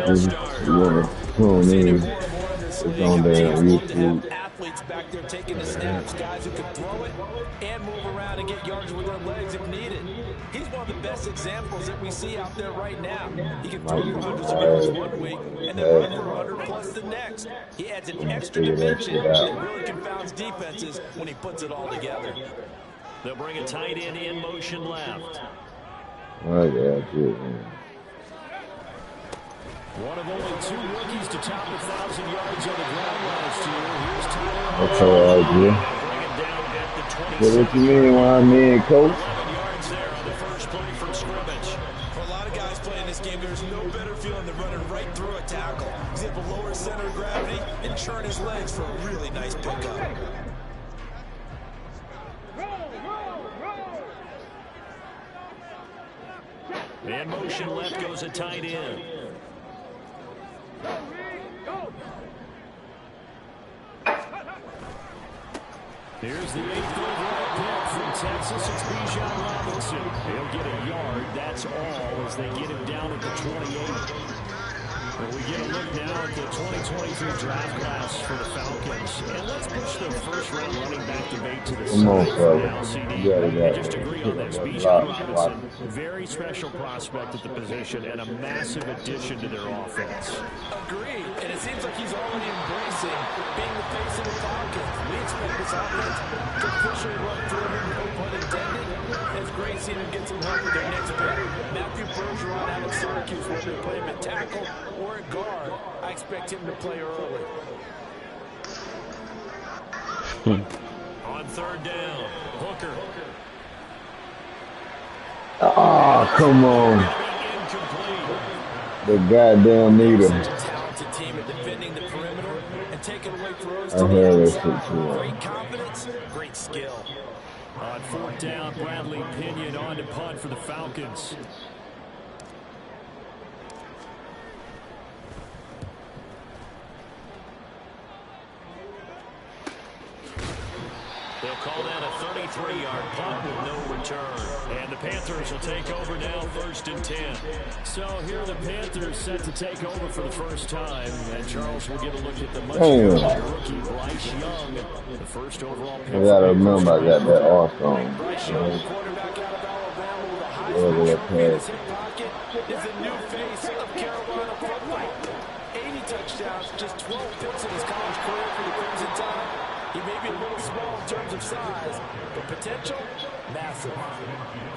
You want to tune in, it's on there on YouTube. Athletes back there taking the snaps, guys who can throw it and move around and get yards with their legs if needed. He's one of the best examples that we see out there right now. He can throw for hundreds of yards one week and then run for 100 plus the next. He adds an extra dimension that really confounds defenses when he puts it all together. They'll bring a tight end in motion left. Oh, yeah, good, man. One of only 2 rookies to top 1,000 yards on the ground last year. Here's Tyler. That's all right, yeah. Bring it down at the 20. What you mean, why me and coach? 11 yards there on the first play from scrimmage. For a lot of guys playing this game, there's no better feeling than running right through a tackle. He's able to lower center of gravity and churn his legs for a really nice pickup. And motion left goes a tight end. Here's the 8th overall pick from Texas. It's Bijan Robinson. He'll get a yard. That's all as they get him down at the 28. Well, we get a look now at the 2023 draft class for the Falcons. And let's push the first-round running back debate to the side now, CD. I just agree on this. Bijan Robinson, very special prospect at the position and a massive addition to their offense. Agreed. And it seems like he's already embracing being the face of the Falcons. We expect this offense to officially run through him, no pun intended. It's great seeing him get some help with their next pick. Matthew Bergeron out of Syracuse, whether they play him at tackle or at guard, I expect him to play early. On 3rd down, Hooker. Oh, come on. The goddamn needle. Talented team at defending the perimeter and taking away throws I to heard the that shit outside. too. Great confidence, great skill. On 4th down, Bradley Pinion on to punt for the Falcons. They'll call that a 33-yard punt with no return. And the Panthers will take over now, 1st and 10. So here are the Panthers set to take over for the first time. And Charles will get a look at the much younger rookie, Bryce Young, the first overall pick. I gotta remember I got that off on. Bryce Young, quarterback out of Alabama with a Heisman Trophy in his hip pocket, is the new face of Carolina football. 80 touchdowns, just 12 picks in his college career for the Crimson Tide. He may be a little small in terms of size, but potential, massive.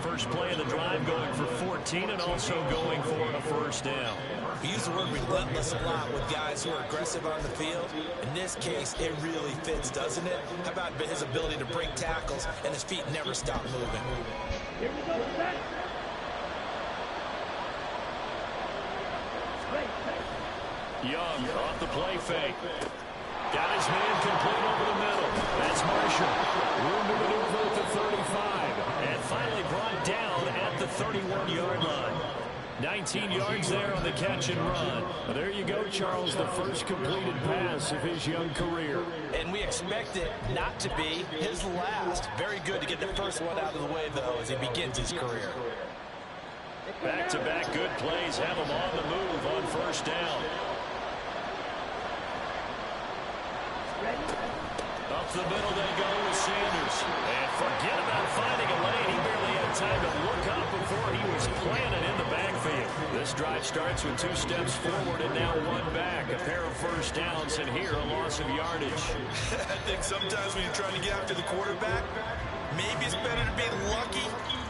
First play of the drive going for 14 and also going for a first down. We use the word relentless a lot with guys who are aggressive on the field. In this case, it really fits, doesn't it? How about his ability to break tackles and his feet never stop moving? Here we go, set. Young off the play fake. Got his man complete over the middle. That's Marshall. Room to maneuver at the 35. And finally brought down at the 31-yard line. 19 yards there on the catch and run. Well, there you go, Charles, the first completed pass of his young career. And we expect it not to be his last. Very good to get the first one out of the way, though, as he begins his career. Back-to-back good plays have him on the move on first down. Up the middle they go with Sanders. And forget about finding a lane. He barely had time to look up before he was planted in the backfield. This drive starts with 2 steps forward and now 1 back. A pair of first downs and here a loss of yardage. I think sometimes when you're trying to get after the quarterback, maybe it's better to be lucky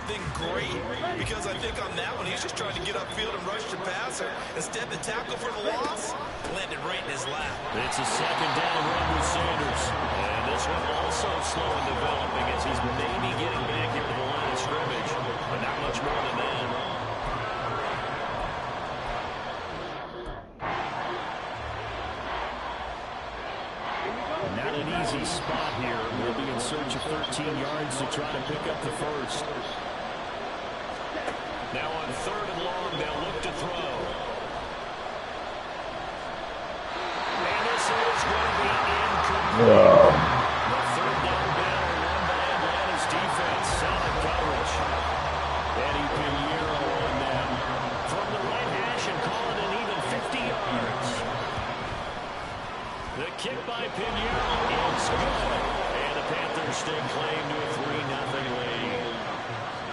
than great, because I think on that one he's just trying to get upfield and rush the passer. Instead, the tackle for the loss landed right in his lap. It's a 2nd down run with Sanders. And this one also slow in developing as he's maybe getting back here to the line of scrimmage, but not much more than that. Not an easy spot here. We'll be in search of 13 yards to try to pick up the first. Now on 3rd and long, they'll look to throw. And this is going to be incomplete. The 3rd down battle won by Atlanta's defense. Solid coverage. Eddie Pinheiro on that. From the right hash and calling an even 50-yard kick by Pinheiro is good. And the Panthers stake claim to a 3-0 lead.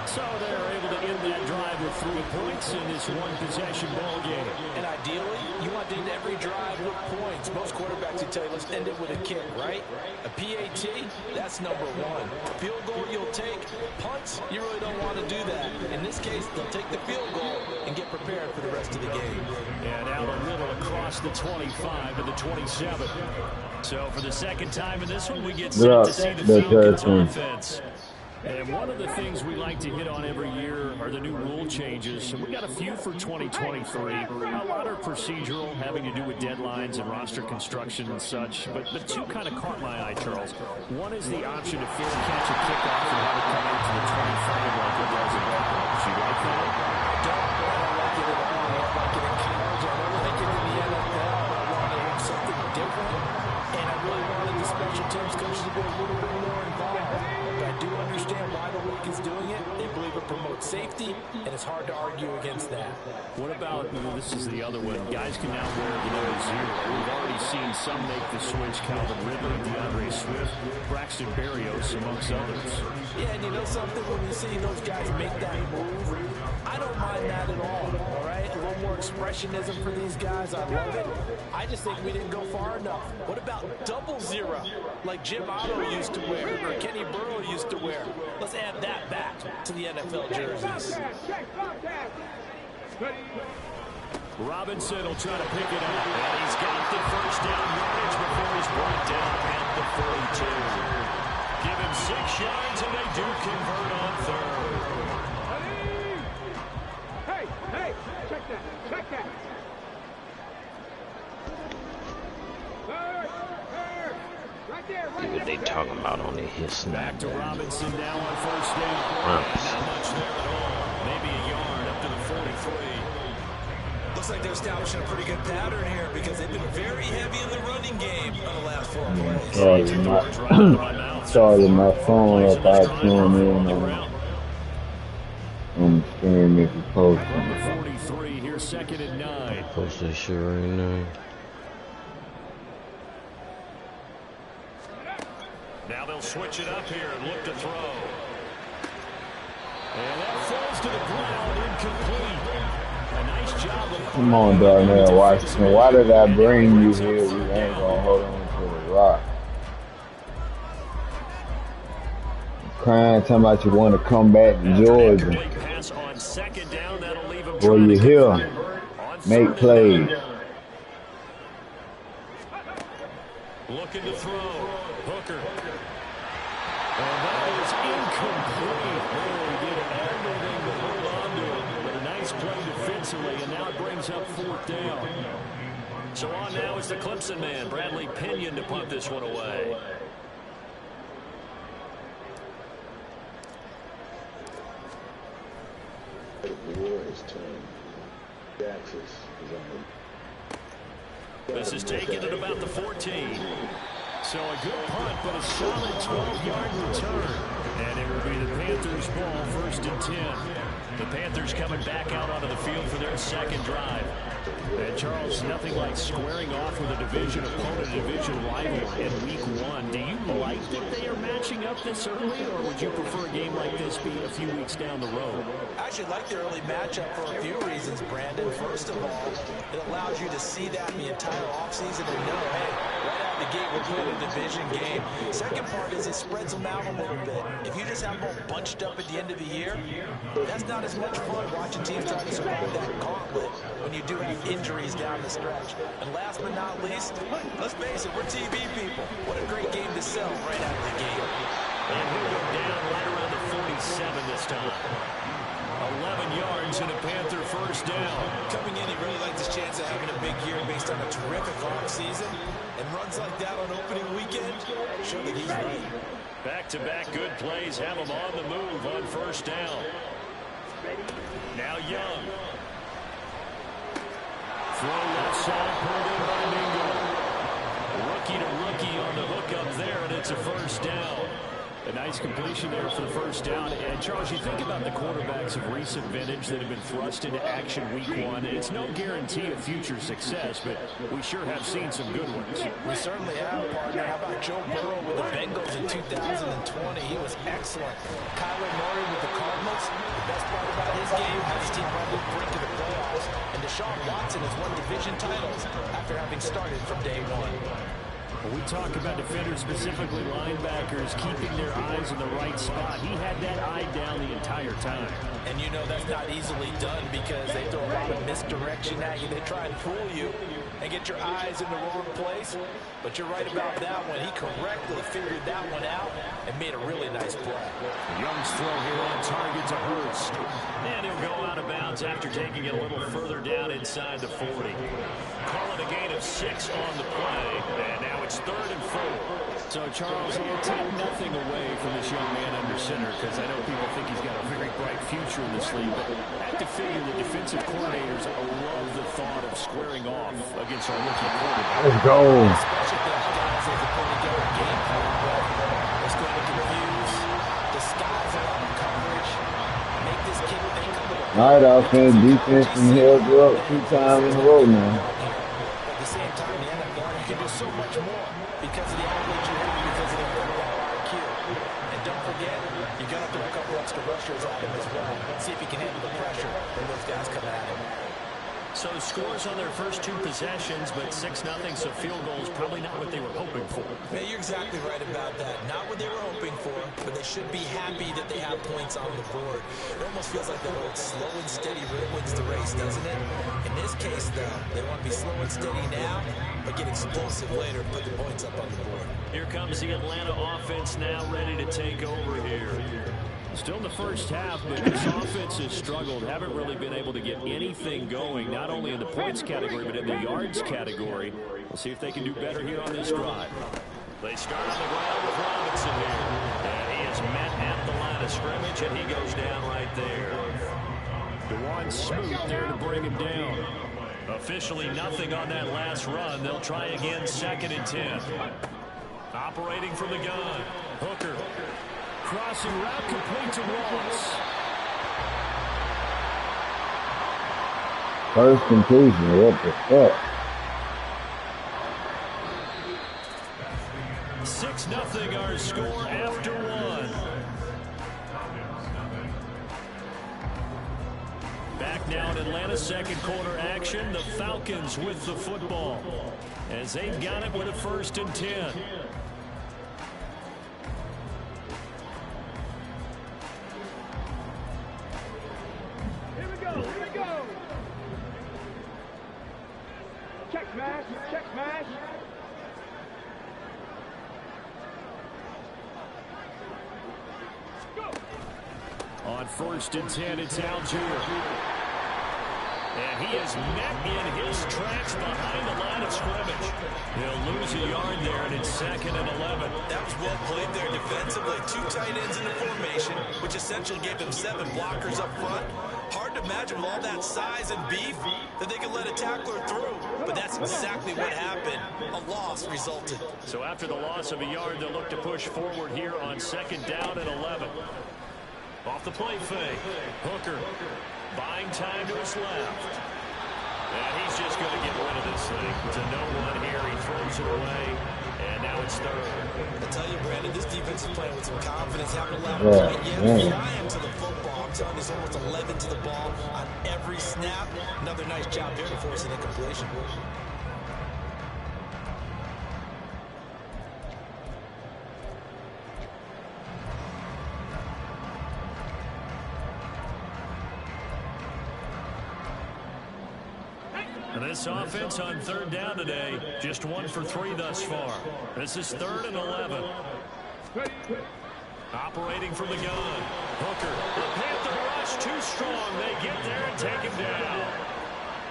So they're able to end that drive with 3 points in this one-possession ball game. And ideally, you want to end every drive with points. Most quarterbacks will tell you, let's end it with a kick, right? A PAT, that's number 1. Field goal you'll take. Punts, you really don't want to do that. In this case, they'll take the field goal and get prepared for the rest of the game. And out a little across the 25 to the 27. So for the second time in this one, we get set to see the Falcons offense. And one of the things we like to hit on every year are the new rule changes. And we got a few for 2023. A lot are procedural, having to do with deadlines and roster construction and such. But 2 kind of caught my eye, Charles. One is the option to fair catch a kickoff and have it come into the 25 like it does in college. You like that? I don't like it at all. I like it in college. I don't like it in the NFL. I want to have something different. And I really wanted the special teams coaches to be a little bit more involved. I do understand why the league is doing it. They believe it promotes safety, and it's hard to argue against that. What about, this is the other one, guys can now wear the number 0. We've already seen some make the switch, Calvin Ridley, DeAndre Swift, Braxton Berrios, amongst others. Yeah, and you know something, when we see those guys make that move, I don't mind that at all right? A little more expressionism for these guys. I love it. I just think we didn't go far enough. What about 00, like Jim Otto used to wear or Kenny Burrow used to wear? Let's add that back to the NFL jerseys. Robinson will try to pick it up, and he's got the first down yardage before he's brought down at the 42. Give him 6 yards, and they do convert on 3rd. Hey, check that. See what they talking about on the his Back to Robinson now on first down. Not much there at all. Maybe a yard up to the 43. Looks like they're establishing a pretty good pattern here because they've been very heavy in the running game on the last 4 plays. Sorry, my phone up. I tuned in on the screen if you post. Number 43 here, 2nd and 9. Post that shit right now. Now they'll switch it up here and look to throw. And that falls to the ground, incomplete. A nice job of... Come on, Darnell Washington. Why did I bring you here? We ain't gonna hold on to the rock. Crying, talking about you want to come back to Georgia. Pass on 2nd down, that'll leave him. Boy, you here. Make plays. Looking to throw. Hooker. And that is incomplete. Really did everything to hold on to it. But a nice play defensively, and now it brings up 4th down. So on now is the Clemson man, Bradley Pinion, to punt this one away. This is taken at about the 14. So a good punt, but a solid 12-yard return. And it will be the Panthers' ball, 1st and 10. The Panthers coming back out onto the field for their 2nd drive. And Charles, nothing like squaring off with a division opponent, a division rival in week 1. Do you like that they are matching up this early, or would you prefer a game like this be a few weeks down the road? I actually like the early matchup for a few reasons, Brandon. First of all, it allows you to see that the entire offseason and know, hey, right out the gate, we're playing a division game. Second part is it spreads them out a little bit. If you just have them all bunched up at the end of the year, that's not as much fun watching teams try to survive that gauntlet when you do have injuries down the stretch. And last but not least, let's face it, we're TV people. What a great game to sell right out of the gate. And we'll go down right around the 47 this time. 11 yards and a Panther 1st down. Coming in, he really liked his chance of having a big year based on a terrific offseason. And runs like that on opening weekend show that he's right. Back-to-back good plays have him on the move on 1st down. Now Young. Throw left side, pulled in by Mingo. Rookie to rookie on the hook up there, and it's a 1st down. A nice completion there for the first down. And Charles, you think about the quarterbacks of recent vintage that have been thrust into action week 1. It's no guarantee of future success, but we sure have seen some good ones. We certainly have, partner. How about Joe Burrow with the Bengals in 2020? He was excellent. Kyler Murray with the Cardinals. The best part about his game has his team on the brink of the playoffs. And Deshaun Watson has won division titles after having started from day 1. When we talk about defenders, specifically linebackers, keeping their eyes in the right spot, he had that eye down the entire time. And you know that's not easily done because they throw a lot of misdirection at you. They try and fool you and get your eyes in the wrong place. But you're right about that one. He correctly figured that one out and made a really nice play. Young's throw here on target to Hurst. And he'll go out of bounds after taking it a little further down inside the 40. Call it a gain of 6 on the play. And now it's 3rd and 4. So, Charles, he'll take nothing away from this young man under center because I know people think he's got a very bright future in this league. But I have to figure the defensive coordinators love the thought of squaring off against our rookie quarterback. Let's go. Especially those guys that can put together a game plan, but it's going to confuse, disguise a lot of coverage, make this kid think a little. All right, offense, defense, and held you up 2 times in a row now. At the same time, the NFL, you can do so much more because of the athletes you have, because of the football IQ. And don't forget, you're going to throw a couple extra rushers at him as well. See if he can handle the pressure when those guys come at him. So scores on their first 2 possessions, but 6-0, so field goals probably not what they were hoping for. Yeah, you're exactly right about that. Not what they were hoping for, but they should be happy that they have points on the board. It almost feels like the old slow and steady wins the race, doesn't it? In this case, though, they want to be slow and steady now, but get explosive later and put the points up on the board. Here comes the Atlanta offense now ready to take over here. Still in the first half, but this offense has struggled. Haven't really been able to get anything going, not only in the points category, but in the yards category. We'll see if they can do better here on this drive. They start on the ground with Robinson here. And he is met at the line of scrimmage, and he goes down right there. DeJuan Smoot there to bring him down. Officially nothing on that last run. They'll try again, 2nd and 10. Operating from the gun. Hooker. Crossing route complete to Ross. First conclusion, what the fuck? 6-0 our score after 1. Back now in Atlanta's second quarter action. The Falcons with the football as they've got it with a 1st and 10. Check smash, check smash. On 1st and 10, it's Algier. And he is met in his tracks behind the line of scrimmage. He'll lose a yard there, and it's 2nd and 11. That was well played there defensively. 2 tight ends in the formation, which essentially gave them 7 blockers up front. Hard to imagine with all that size and beef that they could let a tackler through. But that's exactly what happened. A loss resulted. So after the loss of a yard, they'll look to push forward here on 2nd down and 11. Off the play fake. Hooker buying time to his left. And he's just going to get rid of this thing. To no one here. He throws it away. And now it's 3rd. I tell you, Brandon, this defense is playing with some confidence. Haven't allowed a point yet. Flying to the football. I'm telling you, there's almost 11 to the ball on every snap. Another nice job there to force an incompletion. And this offense on 3rd down today, just 1 for 3 thus far. This is 3rd and 11. Operating from the gun. Hooker. The Panther rush too strong. They get there and take him down.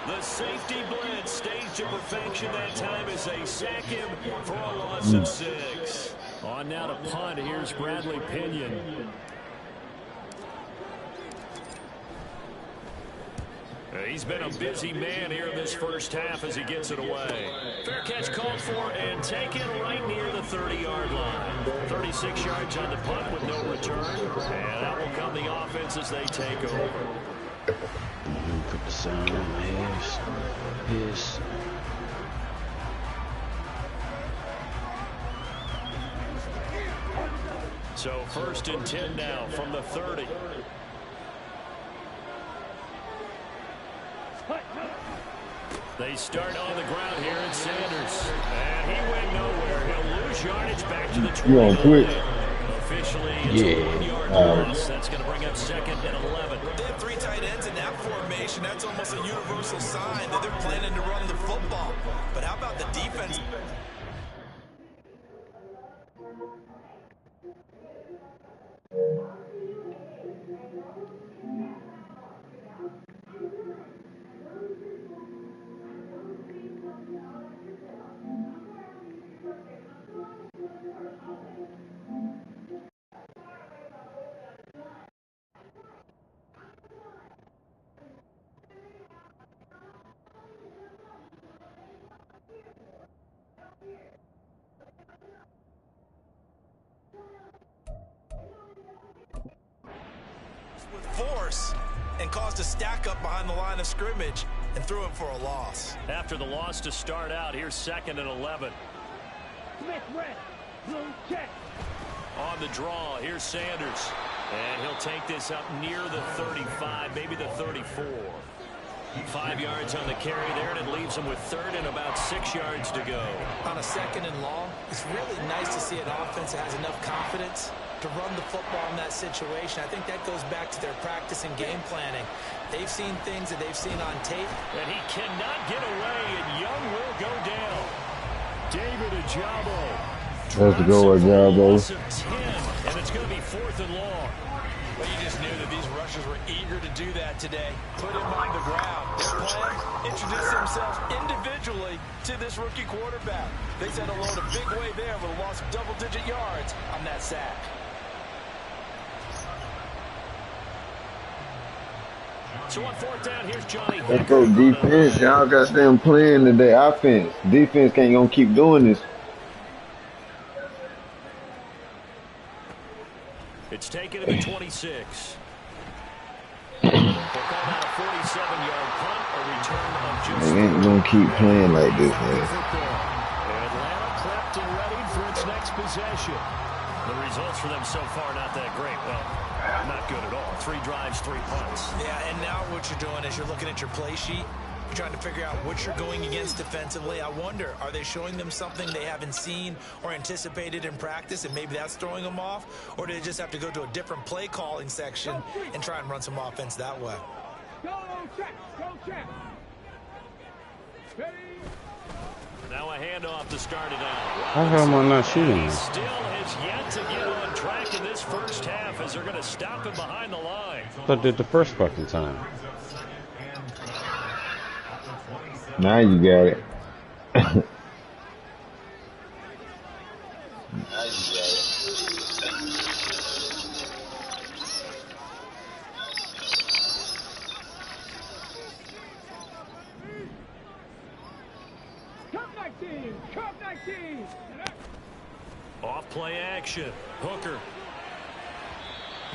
The safety blitz staged to perfection that time as they sack him for a loss of 6. On now to punt. Here's Bradley Pinion. He's been a busy man here in this first half as he gets it away. Fair catch called for and taken right near the 30-yard line. 36 yards on the punt with no return. And that will come the offense as they take over. Put the sound on my ears. Yes. So 1st and 10 now from the 30. They start on the ground here at Sanders. And he went nowhere. He'll lose yardage back to the 20. You on quick? Officially, it's a 1-yard loss. That's going to bring up 2nd and 11. They have 3 tight ends in that formation. That's almost a universal sign that they're planning to run the football. But how about the defense? With force and caused a stack up behind the line of scrimmage and threw him for a loss. After the loss to start out, here's 2nd and 11. Smith red. Blue check. On the draw, here's Sanders. And he'll take this up near the 35, maybe the 34. 5 yards on the carry there, and it leaves him with 3rd and about 6 yards to go. On a 2nd and long, it's really nice to see an offense that has enough confidence to run the football in that situation. I think that goes back to their practice and game planning. They've seen things that they've seen on tape. And he cannot get away, and Young will go down. David Ajabo. That's the goal, Ajabo. And it's going to be 4th and long. But you just knew that these rushers were eager to do that today. Put him on the ground. Their plan, introduce themselves individually to this rookie quarterback. They said hello to big way there with a loss of double-digit yards on that sack. So on 4th down, here's Johnny. Let's go defense. Y'all got them playing today. Offense. Defense can't gonna keep doing this. It's taken to the 26. We'll call that a 47-yard punt, a return of just. They ain't gonna keep playing like this, man. Atlanta prepped and ready for its next possession. The results for them so far not that great. Well, not good at all. 3 drives, 3 punts. Yeah, and now what you're doing is you're looking at your play sheet. You're trying to figure out what you're going against defensively. I wonder, are they showing them something they haven't seen or anticipated in practice, and maybe that's throwing them off? Or do they just have to go to a different play calling section and try and run some offense that way? Go check. Go check. Ready. Now a handoff to start it out. How come I'm not shooting? He still has yet to get on track in this first half as they're going to stop him behind the line. I did the first fucking time. Now you got it. Cup 19. Cup 19. Off play action. Hooker.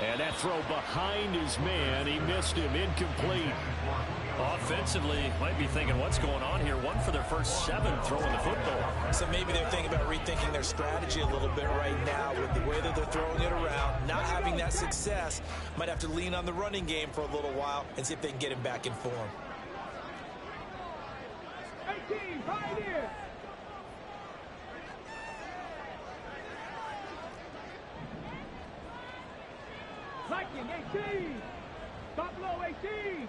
And that throw behind his man. He missed him. Incomplete. Offensively, might be thinking, what's going on here? 1 for their first 7 throwing the football. So maybe they're thinking about rethinking their strategy a little bit right now with the way that they're throwing it around. Not having that success, might have to lean on the running game for a little while and see if they can get him back in form. 18. Pioneer. Viking 18. Buffalo 18.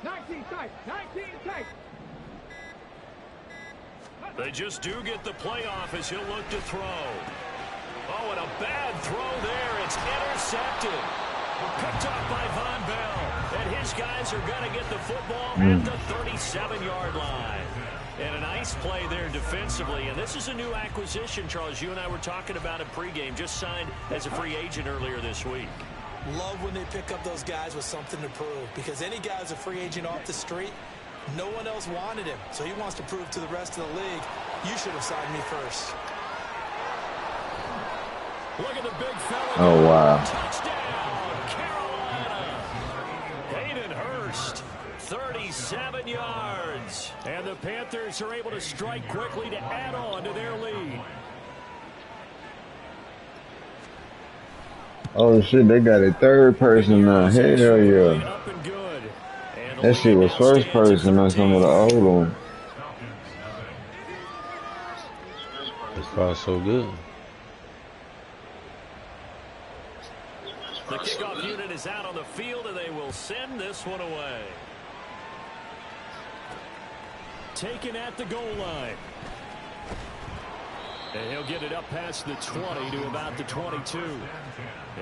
19 tight. 19 tight. They just do get the playoff as he'll look to throw. Oh, and a bad throw there. It's intercepted. Picked off by Von Bell. And his guys are going to get the football at the 37-yard line. And a nice play there defensively. And this is a new acquisition, Charles. You and I were talking about in pregame. Just signed as a free agent earlier this week. Love when they pick up those guys with something to prove, because any guy who's a free agent off the street, no one else wanted him. So he wants to prove to the rest of the league, you should have signed me first. Look at the big fella. Oh, wow. Touchdown, Carolina. Hayden Hurst, 37 yards. And the Panthers are able to strike quickly to add on to their lead. Oh shit, they got a third person now. Hell yeah. That shit was first person on some of the old ones. It's probably so good. The kickoff unit is out on the field, and they will send this one away. Taken at the goal line. And he'll get it up past the 20 to about the 22.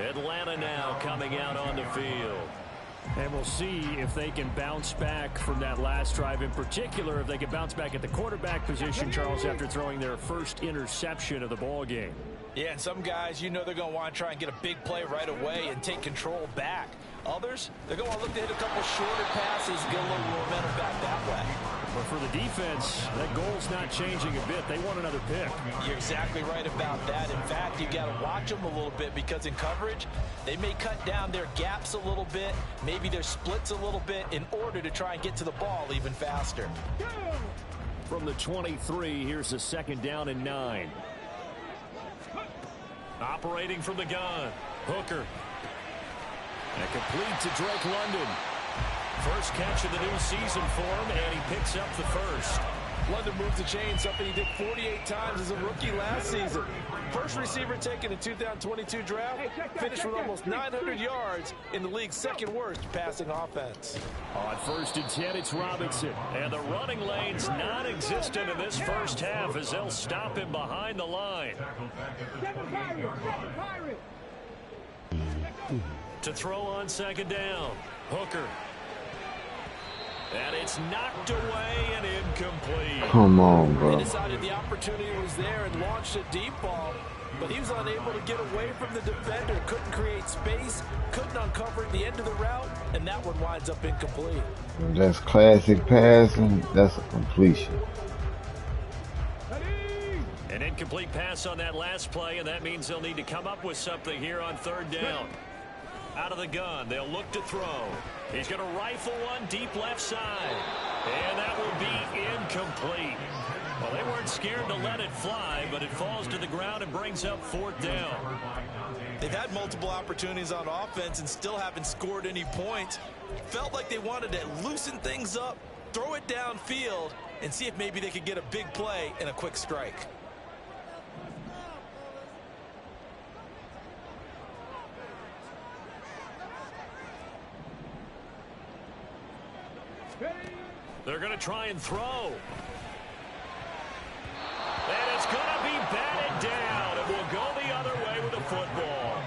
Atlanta now coming out on the field. And we'll see if they can bounce back from that last drive. In particular, if they can bounce back at the quarterback position, Charles, after throwing their first interception of the ball game. Yeah, and some guys, you know they're going to want to try and get a big play right away and take control back. Others, they're going to look to hit a couple shorter passes and get a little momentum back that way. But for the defense, that goal's not changing a bit. They want another pick. You're exactly right about that. In fact, you got to watch them a little bit, because in coverage, they may cut down their gaps a little bit, maybe their splits a little bit, in order to try and get to the ball even faster. From the 23, here's a 2nd down and 9. Operating from the gun, Hooker. And complete to Drake London. First catch of the new season for him, and he picks up the first. London moves the chain, something he did 48 times as a rookie last season. First receiver taken in 2022 draft, finished with almost 900 yards in the league's 2nd worst passing offense. On 1st and 10, it's Robinson. And the running lane's non-existent in this first half as they'll stop him behind the line. To throw on 2nd down, Hooker. And it's knocked away and incomplete. Come on, bro. He decided the opportunity was there and launched a deep ball, but he was unable to get away from the defender. Couldn't create space, couldn't uncover the end of the route, and that one winds up incomplete. That's classic passing. That's a completion. An incomplete pass on that last play, and that means they'll need to come up with something here on 3rd down. Out of the gun, they'll look to throw. He's going to rifle one deep left side. And that will be incomplete. Well, they weren't scared to let it fly, but it falls to the ground and brings up 4th down. They've had multiple opportunities on offense and still haven't scored any points. Felt like they wanted to loosen things up, throw it downfield, and see if maybe they could get a big play and a quick strike. They're going to try and throw. And it's going to be batted down. It will go the other way with the football.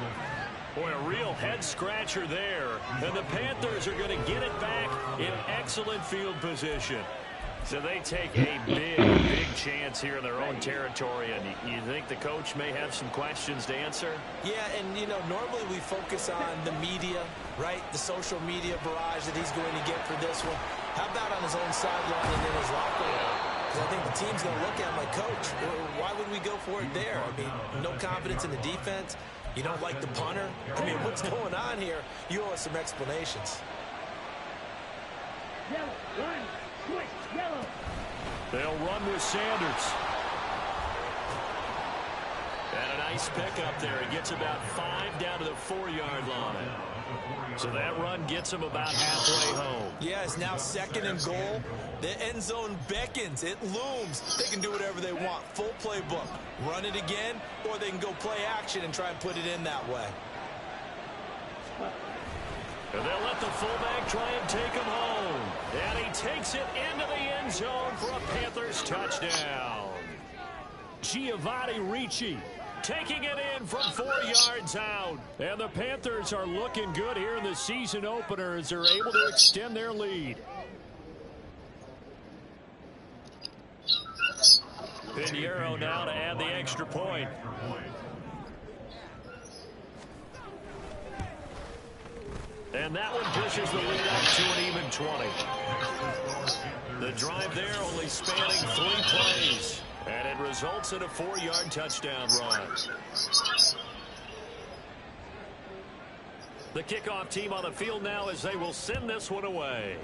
Boy, a real head-scratcher there. And the Panthers are going to get it back in excellent field position. So they take a big chance here in their own territory. And you think the coach may have some questions to answer? Yeah, and, you know, normally we focus on the media, right? The social media barrage that he's going to get for this one. How about on his own sideline and in his locker room? Because I think the team's going to look at my coach. Why would we go for it there? I mean, no confidence in the defense. You don't like the punter. I mean, what's going on here? You owe us some explanations. Yellow, run, switch, yellow. They'll run with Sanders. And a nice pickup there. He gets about 5 down to the 4-yard line. So that run gets him about halfway home. Yeah, it's now 2nd and goal. The end zone beckons. It looms. They can do whatever they want. Full playbook. Run it again, or they can go play action and try and put it in that way. And they'll let the fullback try and take him home. And he takes it into the end zone for a Panthers touchdown. Giovanni Ricci taking it in from 4 yards out. And the Panthers are looking good here in the season opener as they're able to extend their lead. Pinheiro now to add the extra point. And that one pushes the lead up to an even 20. The drive there only spanning 3 plays. And it results in a 4-yard touchdown run. The kickoff team on the field now as they will send this one away.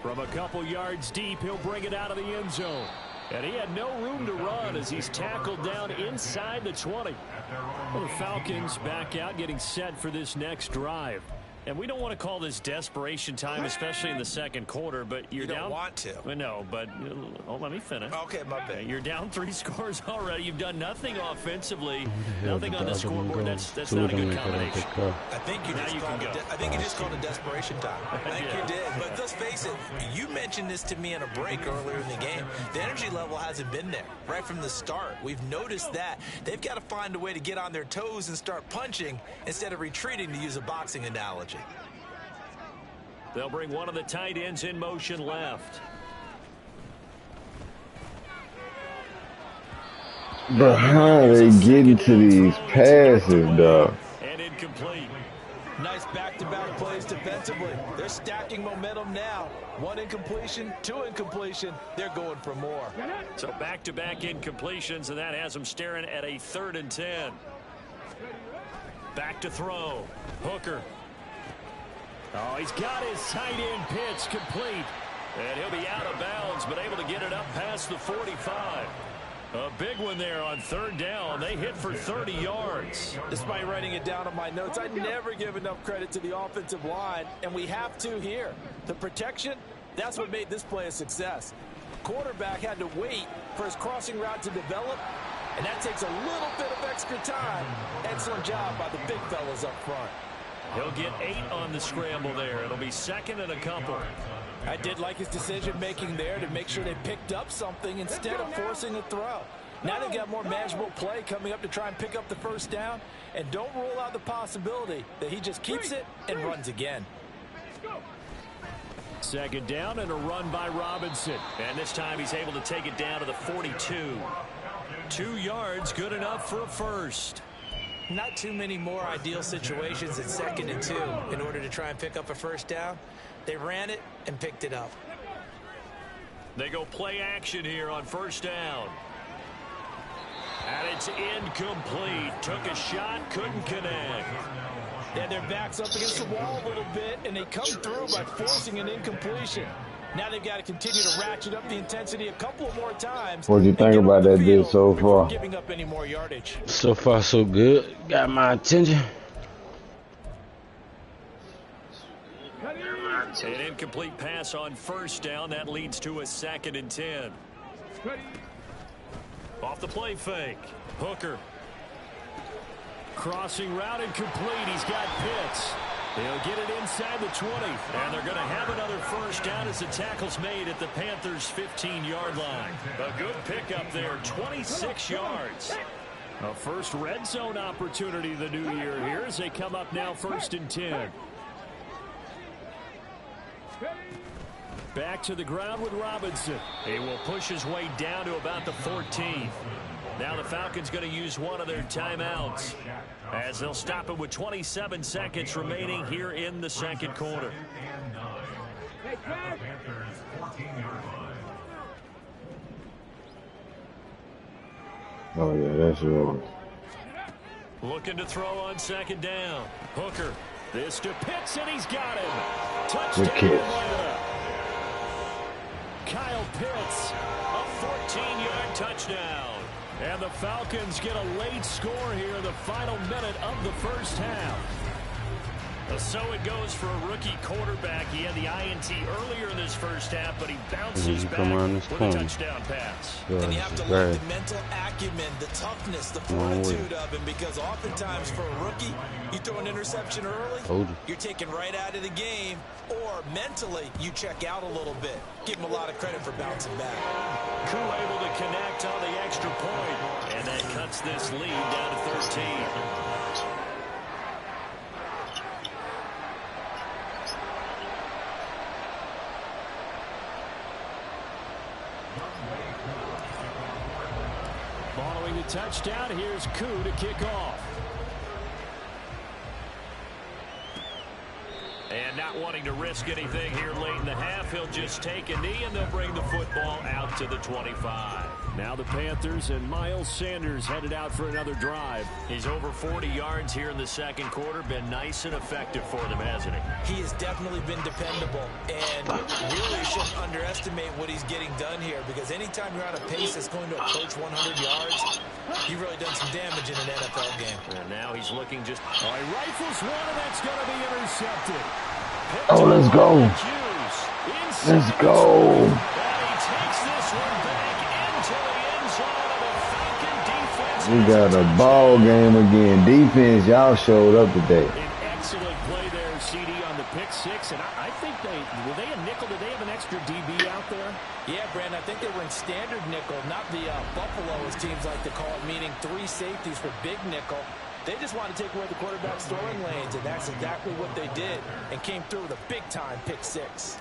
From a couple yards deep, he'll bring it out of the end zone. And he had no room to run as he's tackled down inside the 20. Well, the Falcons back out getting set for this next drive. And we don't want to call this desperation time, especially in the second quarter, but you're down. You don't want to. No, but let me finish. Okay, my bad. You're down 3 scores already. You've done nothing offensively, nothing on the scoreboard. That's not a good combination. I think you just called it desperation time. I think you did. But let's face it, you mentioned this to me in a break earlier in the game. The energy level hasn't been there right from the start. We've noticed that. They've got to find a way to get on their toes and start punching instead of retreating, to use a boxing analogy. They'll bring one of the tight ends in motion left. But how are they getting to these passes, dog? And incomplete. Nice back-to-back plays defensively. They're stacking momentum now. 1 incompletion, 2 incompletion. They're going for more. So back-to-back incompletions, and that has them staring at a 3rd and 10. Back to throw. Hooker. Oh, he's got his tight end pitch complete. And he'll be out of bounds, but able to get it up past the 45. A big one there on 3rd down. They hit for 30 yards. Despite writing it down on my notes, I never give enough credit to the offensive line, and we have to here. The protection, that's what made this play a success. Quarterback had to wait for his crossing route to develop, and that takes a little bit of extra time. Excellent job by the big fellas up front. He'll get 8 on the scramble there. It'll be 2nd and a couple. I did like his decision-making there to make sure they picked up something instead of forcing a throw. Now they've got more manageable play coming up to try and pick up the 1st down. And don't rule out the possibility that he just keeps it and runs again. 2nd down and a run by Robinson. And this time he's able to take it down to the 42. 2 yards, good enough for a first. Not too many more ideal situations at 2nd and 2 in order to try and pick up a 1st down. They ran it and picked it up. They go play action here on 1st down. And it's incomplete. Took a shot, couldn't connect. They had their backs up against the wall a little bit, and they come through by forcing an incompletion. Now they've got to continue to ratchet up the intensity a couple more times. What do you think about that bid so far? Giving up any more yardage. So far, so good. Got my attention. An incomplete pass on 1st down. That leads to a 2nd and 10. Off the play fake. Hooker. Crossing route incomplete. He's got Pitts. He'll get it inside the 20. And they're going to have another 1st down as the tackle's made at the Panthers' 15-yard line. A good pickup there, 26 yards. A first red zone opportunity the new year here as they come up now 1st and 10. Back to the ground with Robinson. He will push his way down to about the 14. Now the Falcons going to use one of their timeouts as they'll stop it with 27 seconds remaining here in the 2nd quarter. Oh, yeah, that's right. Looking to throw on 2nd down. Hooker. This to Pitts, and he's got him. Touchdown. Kyle Pitts, a 14-yard touchdown. And the Falcons get a late score here in the final minute of the 1st half. So it goes for a rookie quarterback. He had the INT earlier in this 1st half, but he bounces back with a touchdown pass. And you have to look at the mental acumen, the toughness, the fortitude of him, because oftentimes for a rookie, you throw an interception early, you're taken right out of the game, or mentally you check out a little bit. Give him a lot of credit for bouncing back. Koo able to connect on the extra point, and that cuts this lead down to 13. Following the touchdown, here's Koo to kick off. wanting to risk anything here late in the half, he'll just take a knee, and they'll bring the football out to the 25. Now the Panthers and Miles Sanders headed out for another drive. He's over 40 yards here in the second quarter. Been nice and effective for them, hasn't he? He has definitely been dependable, and really shouldn't underestimate what he's getting done here, because anytime you're on a pace that's going to approach 100 yards, you've really done some damage in an NFL game. And now he's looking just... Oh, he rifles one, and that's going to be intercepted. Oh, let's go. Let's go. And he takes this one back into the end zone of the Falcon defense. We got a ball game again. Defense, y'all showed up today. An excellent play there, CD, on the pick six. And I think were they a nickel? Did they have an extra DB out there? Yeah, Brandon, I think they were in standard nickel, not the Buffalo, as teams like to call it, meaning 3 safeties for big nickel. They just want to take away the quarterback's throwing lanes, and that's exactly what they did, and came through with a big-time pick six.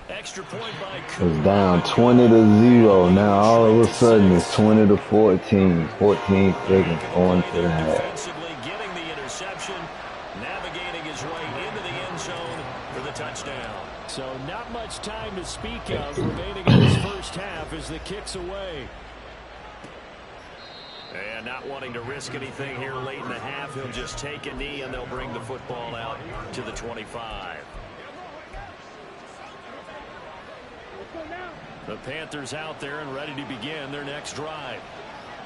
Extra point by It's down 20-0. Now all of a sudden it's 20-14. 14 seconds on to the half. Defensively getting the interception, navigating his way into the end zone for the touchdown. So not much time to speak of remaining in this first half as the kick's away. And not wanting to risk anything here late in the half, he'll just take a knee, and they'll bring the football out to the 25. The Panthers out there and ready to begin their next drive.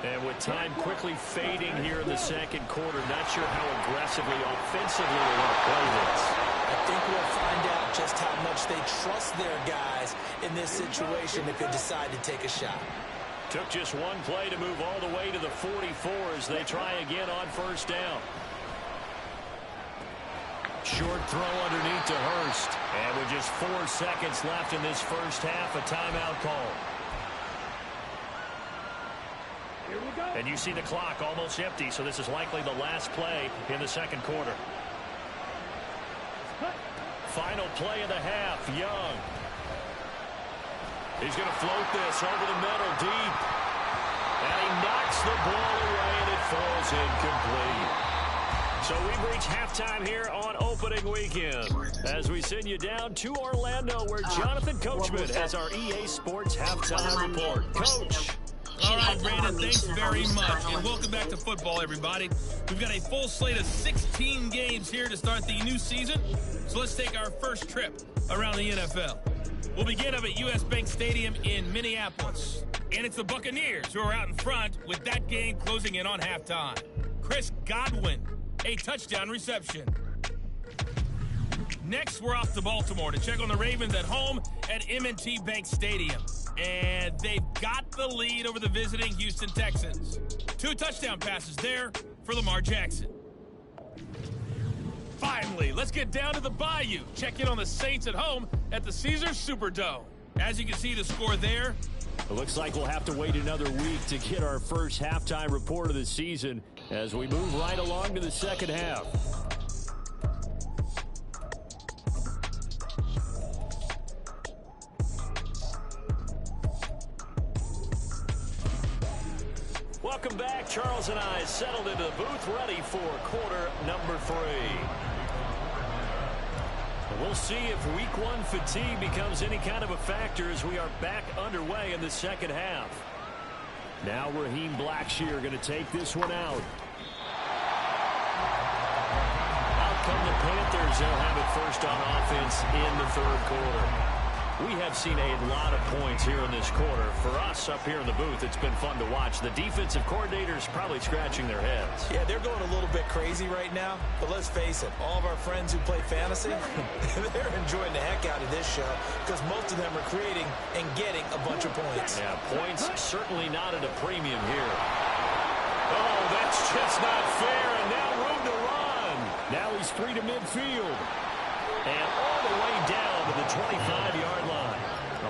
And with time quickly fading here in the second quarter, not sure how aggressively, offensively they want to play this. I think we'll find out just how much they trust their guys in this situation if they decide to take a shot. Took just one play to move all the way to the 44 as they try again on first down. Short throw underneath to Hurst. And with just 4 seconds left in this first half, a timeout call. Here we go. And you see the clock almost empty, so this is likely the last play in the second quarter. Final play of the half, Young. He's going to float this over the middle deep. And he knocks the ball away, and it falls incomplete. So we've reached halftime here on opening weekend as we send you down to Orlando, where Jonathan Coachman has our EA Sports halftime report. Coach. All right, Brandon, thanks very much. And welcome back to football, everybody. We've got a full slate of 16 games here to start the new season. So let's take our first trip around the NFL. We'll begin up at U.S. Bank Stadium in Minneapolis. And it's the Buccaneers who are out in front with that game closing in on halftime. Chris Godwin, a touchdown reception. Next, we're off to Baltimore to check on the Ravens at home at M&T Bank Stadium. And they've got the lead over the visiting Houston Texans. 2 touchdown passes there for Lamar Jackson. Finally, let's get down to the Bayou. Check in on the Saints at home at the Caesars Superdome. As you can see the score there. It looks like we'll have to wait another week to get our first halftime report of the season as we move right along to the second half. Welcome back. Charles and I settled into the booth, ready for quarter number 3. We'll see if week 1 fatigue becomes any kind of a factor as we are back underway in the second half. Now Raheem Blackshear going to take this one out. Out come the Panthers. They'll have it first on offense in the third quarter. We have seen a lot of points here in this quarter. For us up here in the booth, it's been fun to watch. The defensive coordinators probably scratching their heads. Yeah, they're going a little bit crazy right now, but let's face it, all of our friends who play fantasy, they're enjoying the heck out of this show because most of them are creating and getting a bunch of points. Yeah, points certainly not at a premium here. Oh, that's just not fair, and now room to run. Now he's free to midfield. And all the way down to the 25-yard line.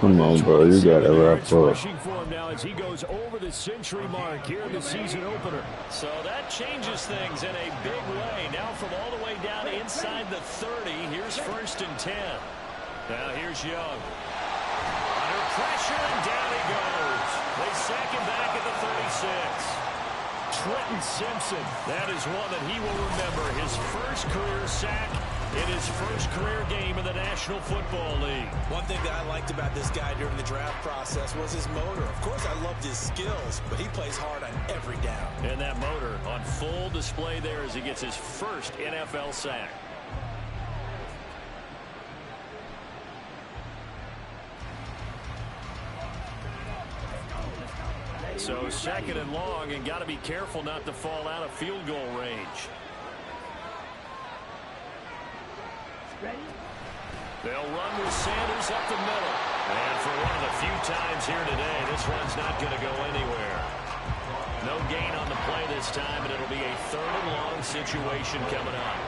Come on, bro. You got to wrap up. Rushing for him now as he goes over the century mark here in the season opener. So that changes things in a big way. Now from all the way down inside the 30, here's 1st and 10. Now here's Young. Under pressure, and down he goes. They sack him back at the 36. Trenton Simpson. That is one that he will remember. His first career sack in his first career game in the National Football League. One thing that I liked about this guy during the draft process was his motor. Of course, I loved his skills, but he plays hard on every down. And that motor on full display there as he gets his first NFL sack. So second and long, and got to be careful not to fall out of field goal range. They'll run with Sanders up the middle. And for one of the few times here today, this one's not going to go anywhere. No gain on the play this time, and it'll be a third and long situation coming up.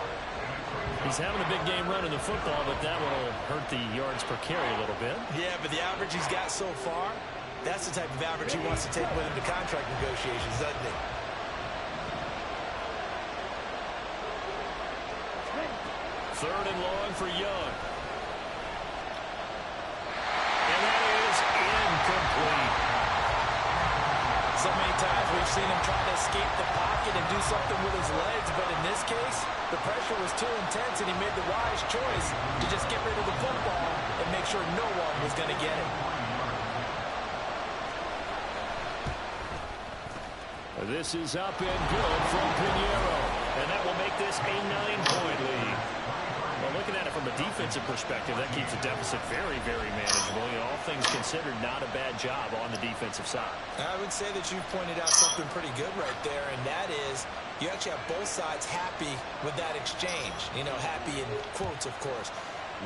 He's having a big game running the football, but that one will hurt the yards per carry a little bit. Yeah, but the average he's got so far, that's the type of average he wants to take with him to contract negotiations, doesn't he? Third and long for Young. And that is incomplete. So many times we've seen him try to escape the pocket and do something with his legs, but in this case, the pressure was too intense and he made the wise choice to just get rid of the football and make sure no one was going to get it. This is up and good from Pinheiro, and that will make this a 9-point lead. Well, looking at it from a defensive perspective, that keeps the deficit very, very manageable. You know, all things considered, not a bad job on the defensive side. I would say that you've pointed out something pretty good right there, and that is you actually have both sides happy with that exchange. You know, happy in quotes, of course.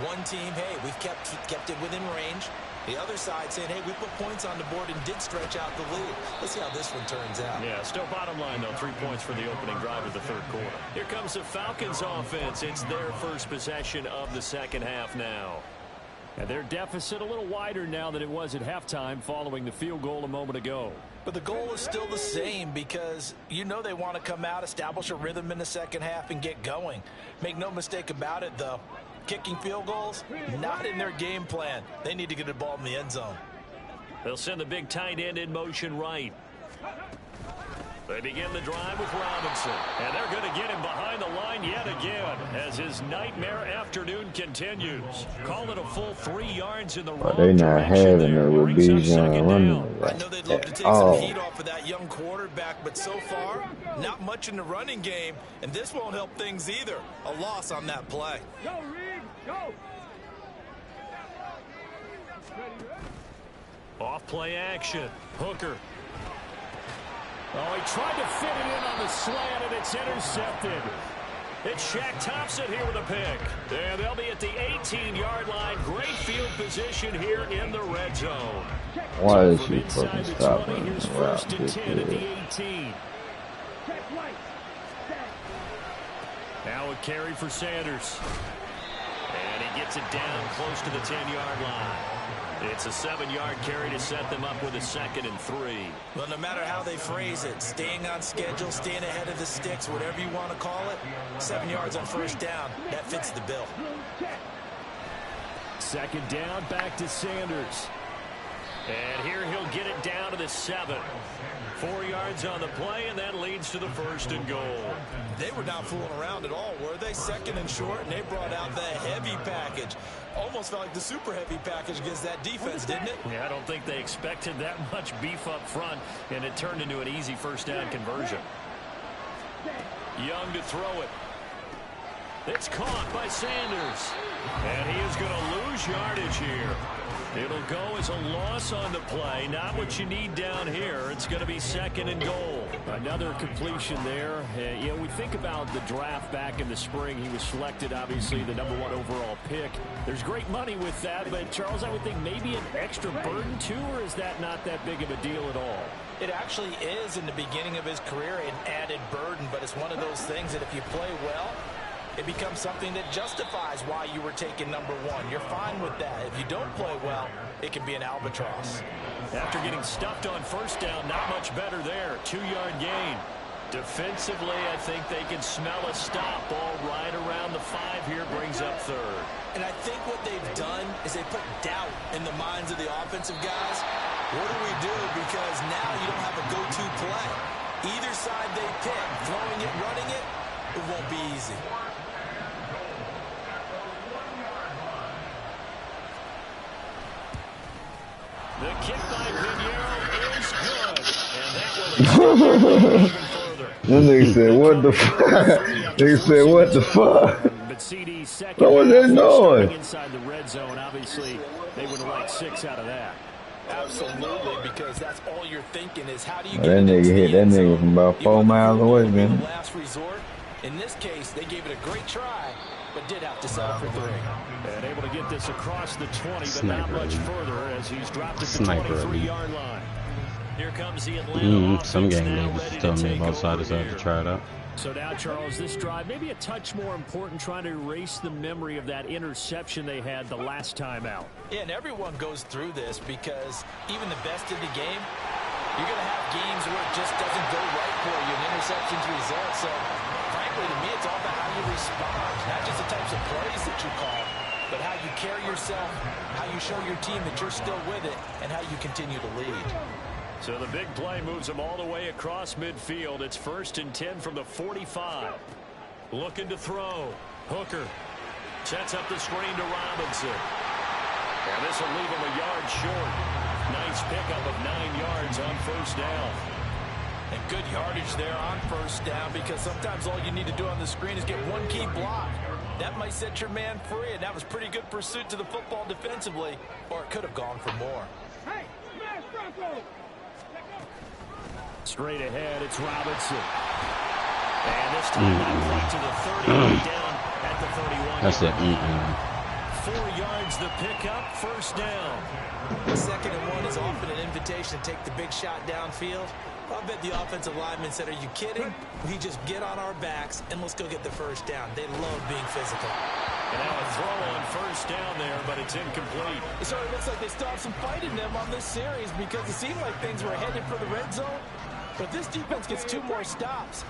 One team, hey, we've kept it within range. The other side saying, hey, we put points on the board and did stretch out the lead. Let's see how this one turns out. Yeah, still bottom line, though, 3 points for the opening drive of the third quarter. Here comes the Falcons offense. It's their first possession of the second half now. And their deficit a little wider now than it was at halftime following the field goal a moment ago. But the goal is still the same because you know they want to come out, establish a rhythm in the second half, and get going. Make no mistake about it, though. Kicking field goals, not in their game plan. They need to get the ball in the end zone. They'll send the big tight end in motion right. They begin the drive with Robinson. And they're going to get him behind the line yet again as his nightmare afternoon continues. Call it a full 3 yards in the wrong They not direction having there. it with Brings up Bijan second running down. I know they'd love to take some heat off of that young quarterback, but so far, not much in the running game, and this won't help things either. A loss on that play. Go, Reed, go. Off play action. Hooker. Oh, he tried to fit it in on the slant, and it's intercepted. It's Shaq Thompson here with a pick. And they'll be at the 18-yard line. Great field position here in the red zone. Why is From he inside fucking the stopping 20, here's him? first Wow, and this 10 at the kid. 18. Now a carry for Sanders. And he gets it down close to the 10-yard line. It's a 7-yard carry to set them up with a 2nd and 3. Well, no matter how they phrase it, staying on schedule, staying ahead of the sticks, whatever you want to call it, 7 yards on first down, that fits the bill. 2nd down, back to Sanders. And here he'll get it down to the 7. 4 yards on the play, and that leads to the 1st and goal. They were not fooling around at all, were they? 2nd and short, and they brought out the heavy package. Almost felt like the super heavy package against that defense, didn't it? Yeah, I don't think they expected that much beef up front, and it turned into an easy 1st down conversion. Young to throw it. It's caught by Sanders. And he is going to lose yardage here. It'll go as a loss on the play. Not what you need down here. It's going to be 2nd and goal. Another completion there. You know, we think about the draft back in the spring. He was selected, obviously, the #1 overall pick. There's great money with that, but, Charles, I would think maybe an extra burden, too, or is that not that big of a deal at all? It actually is in the beginning of his career an added burden, but it's one of those things that if you play well, it becomes something that justifies why you were taken #1. You're fine with that. If you don't play well, it can be an albatross. After getting stuffed on 1st down, not much better there. 2-yard gain. Defensively, I think they can smell a stop. Ball right around the 5 here, brings up 3rd. And I think what they've done is they put doubt in the minds of the offensive guys. What do we do? Because now you don't have a go-to play. Either side they pick, throwing it, running it, it won't be easy. The kick by Pinheiro is good. And that will extend their lead even further. Then they said, what the fuck? They said, what the fuck? But CD's second What was that noise? inside the red zone, obviously, they would have liked 6 out of that. Absolutely, because that's all you're thinking is how do you Oh, get that it nigga into hit the that end nigga zone? from about 4 miles away, man. Last resort. In this case, they gave it a great try, but did have to settle for 3. And able to get this across the 20, but Sniper not much elite. further as he's dropped at the Sniper elite. 23-yard line. Here comes the Atlanta Some offense game now niggas ready telling to me take about side over to side to here. try it out. So now, Charles, this drive maybe a touch more important, trying to erase the memory of that interception they had the last time out. Yeah, and everyone goes through this because even the best in the game, you're going to have games where it just doesn't go right for you, and interceptions result. So, frankly, to me, it's all about how you respond, not just the types of plays that you call, but how you carry yourself, how you show your team that you're still with it, and how you continue to lead. So the big play moves them all the way across midfield. It's 1st and 10 from the 45. Looking to throw. Hooker sets up the screen to Robinson. And this will leave him a yard short. Nice pickup of 9 yards on 1st down. And good yardage there on 1st down, because sometimes all you need to do on the screen is get one key block. That might set your man free, and that was pretty good pursuit to the football defensively, or it could have gone for more. Hey, smash Bronco! Straight ahead, it's Robinson. And this time out to the 30, down at the 31. That's it. 4 yards the pickup, 1st down. 2nd and 1 is often an invitation to take the big shot downfield. I bet the offensive lineman said, are you kidding? We just get on our backs and let's go get the 1st down. They love being physical. And now a throw on 1st down there, but it's incomplete. It sort of looks like they still have some fight in them on this series because it seemed like things were headed for the red zone. But this defense gets 2 more stops.